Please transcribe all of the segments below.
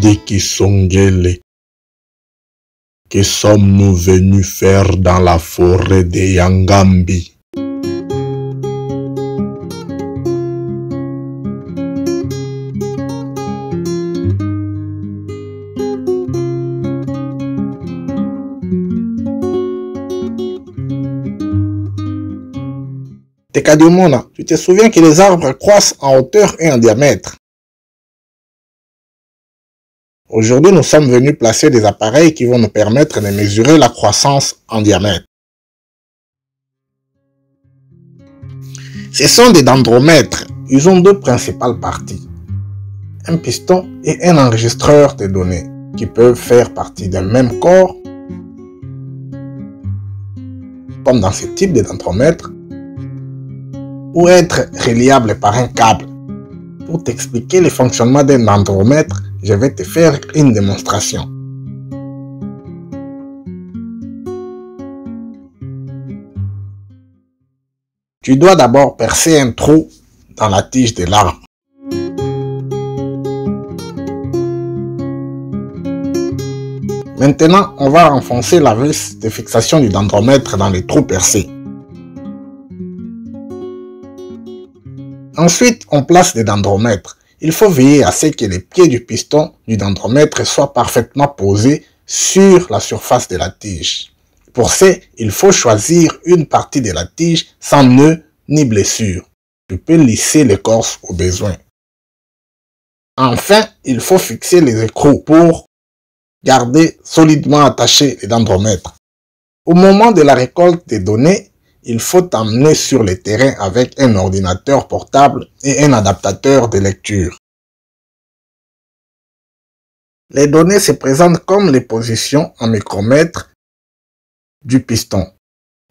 Didi Kisongele. Que sommes-nous venus faire dans la forêt de Yangambi? Tekadiomona, tu te souviens que les arbres croissent en hauteur et en diamètre. Aujourd'hui, nous sommes venus placer des appareils qui vont nous permettre de mesurer la croissance en diamètre. Ce sont des dendromètres. Ils ont deux principales parties. Un piston et un enregistreur de données qui peuvent faire partie d'un même corps, comme dans ce type de dendromètre, ou être reliable par un câble. Pour t'expliquer le fonctionnement d'un dendromètre, je vais te faire une démonstration. Tu dois d'abord percer un trou dans la tige de l'arbre. Maintenant, on va enfoncer la vis de fixation du dendromètre dans les trous percés. Ensuite, on place des dendromètres. Il faut veiller à ce que les pieds du piston du dendromètre soient parfaitement posés sur la surface de la tige. Pour ce, il faut choisir une partie de la tige sans nœud ni blessure. Tu peux lisser l'écorce au besoin. Enfin, il faut fixer les écrous pour garder solidement attachés les dendromètres. Au moment de la récolte des données, il faut t'emmener sur le terrain avec un ordinateur portable et un adaptateur de lecture. Les données se présentent comme les positions en micromètres du piston,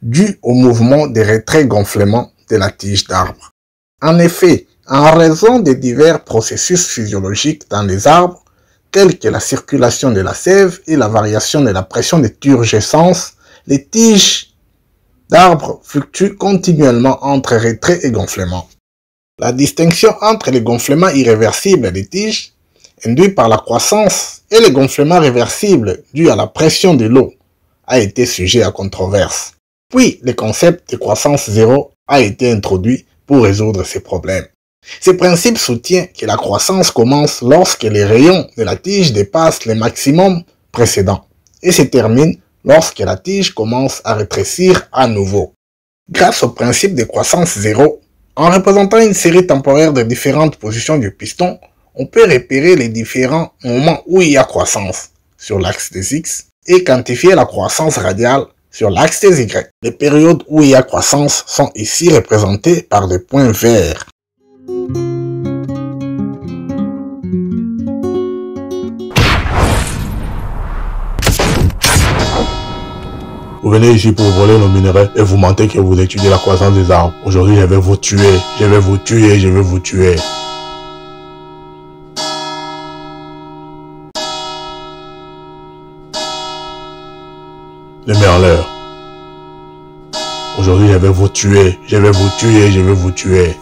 dues au mouvement de retrait-gonflement de la tige d'arbre. En effet, en raison des divers processus physiologiques dans les arbres, tels que la circulation de la sève et la variation de la pression de turgescence, les tiges d'arbres fluctuent continuellement entre retrait et gonflement. La distinction entre les gonflements irréversibles des tiges, induits par la croissance, et les gonflements réversibles dus à la pression de l'eau, a été sujet à controverse. Puis, le concept de croissance zéro a été introduit pour résoudre ces problèmes. Ce principe soutient que la croissance commence lorsque les rayons de la tige dépassent le maximum précédent et se termine lorsque la tige commence à rétrécir à nouveau. Grâce au principe de croissance zéro, en représentant une série temporaire de différentes positions du piston, on peut repérer les différents moments où il y a croissance sur l'axe des X et quantifier la croissance radiale sur l'axe des Y. Les périodes où il y a croissance sont ici représentées par des points verts. Vous venez ici pour voler nos minerais et vous mentez que vous étudiez la croissance des arbres. Aujourd'hui, je vais vous tuer, je vais vous tuer, je vais vous tuer. Les merleurs. Aujourd'hui, je vais vous tuer, je vais vous tuer, je vais vous tuer.